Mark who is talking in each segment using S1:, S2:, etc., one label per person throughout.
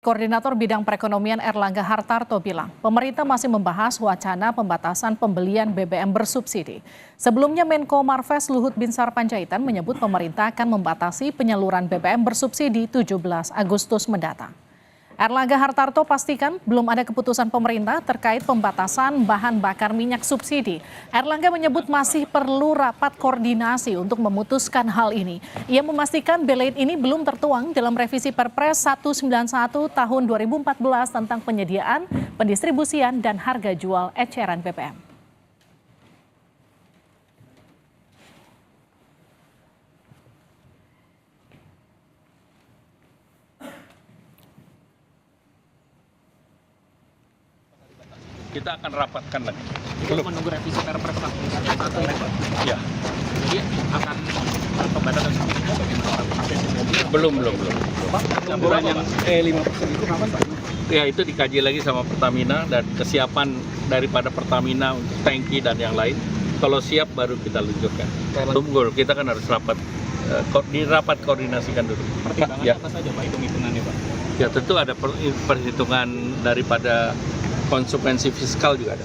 S1: Koordinator Bidang Perekonomian Erlangga Hartarto bilang, pemerintah masih membahas wacana pembatasan pembelian BBM bersubsidi. Sebelumnya Menko Marves Luhut Binsar Panjaitan menyebut pemerintah akan membatasi penyaluran BBM bersubsidi 17 Agustus mendatang. Erlangga Hartarto pastikan belum ada keputusan pemerintah terkait pembatasan bahan bakar minyak subsidi. Erlangga menyebut masih perlu rapat koordinasi untuk memutuskan hal ini. Ia memastikan belait ini belum tertuang dalam revisi Perpres 191 tahun 2014 tentang penyediaan, pendistribusian, dan harga jual eceran BBM.
S2: Kita akan rapatkan lagi.
S3: Belum menunggu revisi Perpres 191
S2: ya.
S3: Jadi akan pembatasan subsidinya bagaimana Pak?
S2: Belum.
S3: Campuran yang 5% itu kapan Pak?
S2: Ya, itu dikaji lagi sama Pertamina dan kesiapan daripada Pertamina untuk tangki dan yang lain. Kalau siap baru kita luncurkan. Tunggu, kita kan harus rapat koordinasikan dulu.
S3: Pertimbangannya apa saja Pak, hitung-hitungannya Pak?
S2: Ya, tentu ada perhitungan daripada konsekuensi fiskal juga ada.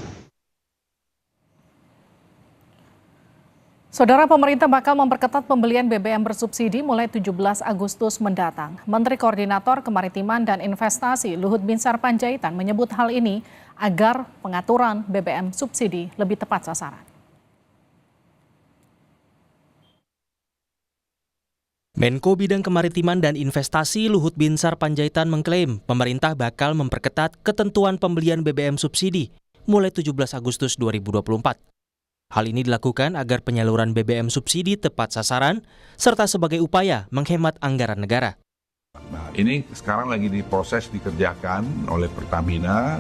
S1: Saudara, pemerintah bakal memperketat pembelian BBM bersubsidi mulai 17 Agustus mendatang. Menteri Koordinator Kemaritiman dan Investasi Luhut Binsar Panjaitan menyebut hal ini agar pengaturan BBM subsidi lebih tepat sasaran.
S4: Menko Bidang Kemaritiman dan Investasi Luhut Binsar Panjaitan mengklaim pemerintah bakal memperketat ketentuan pembelian BBM subsidi mulai 17 Agustus 2024. Hal ini dilakukan agar penyaluran BBM subsidi tepat sasaran serta sebagai upaya menghemat anggaran negara.
S5: Nah, ini sekarang lagi diproses dikerjakan oleh Pertamina.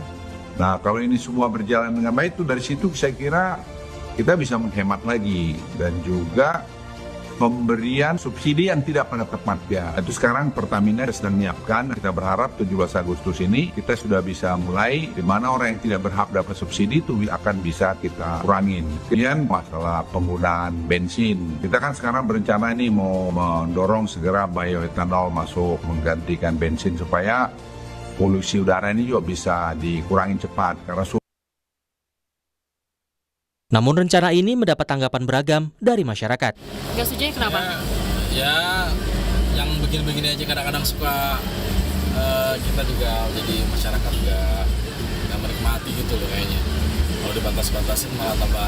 S5: Nah, kalau ini semua berjalan dengan baik, itu dari situ saya kira kita bisa menghemat lagi dan juga pemberian subsidi yang tidak pada tempatnya. Itu sekarang Pertamina sedang menyiapkan. Kita berharap 17 Agustus ini kita sudah bisa mulai di mana orang yang tidak berhak dapat subsidi itu akan bisa kita kurangin. Kemudian masalah penggunaan bensin. Kita kan sekarang berencana ini mau mendorong segera bioetanol masuk menggantikan bensin supaya polusi udara ini juga bisa dikurangin cepat karena
S4: Namun rencana ini mendapat tanggapan beragam dari masyarakat.
S6: Nggak setuju kenapa?
S7: Ya, yang begini-begini aja kadang-kadang suka kita juga jadi masyarakat nggak menikmati gitu loh kayaknya. Kalau dibatas-batasin malah tambah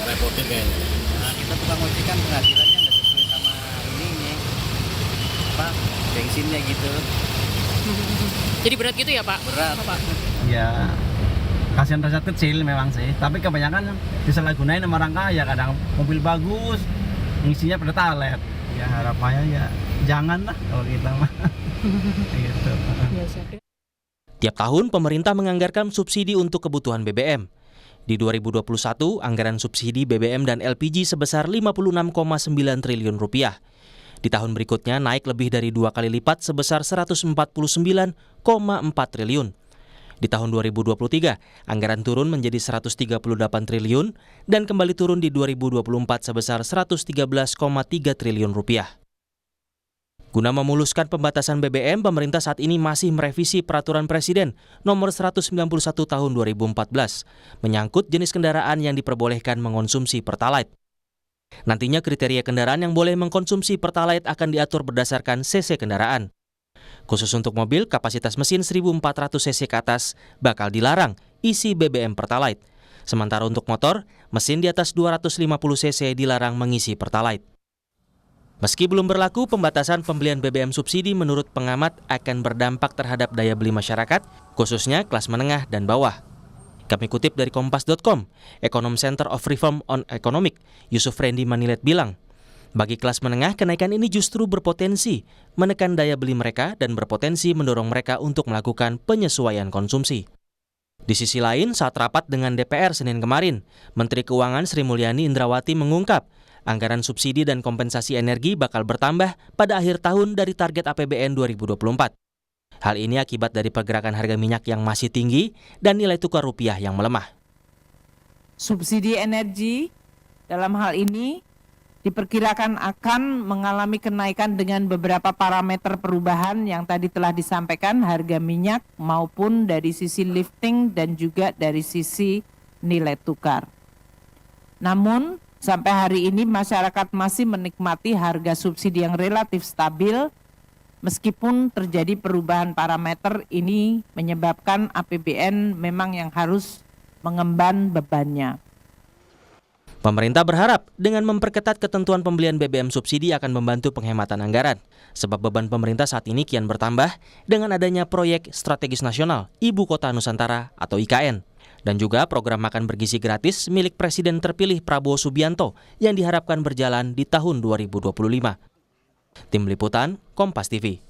S7: repotin kayaknya.
S8: Nah, kita tukang ojek kan penghasilannya nggak sesuai sama ininya, bensinnya gitu.
S6: Jadi berat gitu ya Pak?
S8: Berat.
S6: Pak?
S8: Ya. Kasihan rakyat kecil memang sih, tapi kebanyakan disalahgunain sama orang kaya. Kadang mobil bagus, ngisinya pertalite. Ya harapannya ya janganlah kalau kita mah. Gitu.
S4: Tiap tahun pemerintah menganggarkan subsidi untuk kebutuhan BBM. Di 2021, anggaran subsidi BBM dan LPG sebesar 56,9 triliun rupiah. Di tahun berikutnya naik lebih dari 2 kali lipat sebesar 149,4 triliun. Di tahun 2023, anggaran turun menjadi 138 triliun dan kembali turun di 2024 sebesar 113,3 triliun rupiah. Guna memuluskan pembatasan BBM, pemerintah saat ini masih merevisi Peraturan Presiden Nomor 191 Tahun 2014 menyangkut jenis kendaraan yang diperbolehkan mengonsumsi Pertalite. Nantinya kriteria kendaraan yang boleh mengkonsumsi Pertalite akan diatur berdasarkan cc kendaraan. Khusus untuk mobil, kapasitas mesin 1.400 cc ke atas bakal dilarang isi BBM Pertalite. Sementara untuk motor, mesin di atas 250 cc dilarang mengisi Pertalite. Meski belum berlaku, pembatasan pembelian BBM subsidi menurut pengamat akan berdampak terhadap daya beli masyarakat, khususnya kelas menengah dan bawah. Kami kutip dari Kompas.com, Ekonom Center of Reform on Economic, Yusuf Randy Manilet bilang, bagi kelas menengah, kenaikan ini justru berpotensi menekan daya beli mereka dan berpotensi mendorong mereka untuk melakukan penyesuaian konsumsi. Di sisi lain, saat rapat dengan DPR Senin kemarin, Menteri Keuangan Sri Mulyani Indrawati mengungkap anggaran subsidi dan kompensasi energi bakal bertambah pada akhir tahun dari target APBN 2024. Hal ini akibat dari pergerakan harga minyak yang masih tinggi dan nilai tukar rupiah yang melemah.
S9: Subsidi energi dalam hal ini diperkirakan akan mengalami kenaikan dengan beberapa parameter perubahan yang tadi telah disampaikan, harga minyak maupun dari sisi lifting dan juga dari sisi nilai tukar. Namun sampai hari ini masyarakat masih menikmati harga subsidi yang relatif stabil meskipun terjadi perubahan parameter. Ini menyebabkan APBN memang yang harus mengemban bebannya.
S4: Pemerintah berharap dengan memperketat ketentuan pembelian BBM subsidi akan membantu penghematan anggaran. Sebab beban pemerintah saat ini kian bertambah dengan adanya proyek strategis nasional Ibu Kota Nusantara atau IKN. Dan juga program makan bergizi gratis milik Presiden terpilih Prabowo Subianto yang diharapkan berjalan di tahun 2025. Tim Liputan, Kompas TV.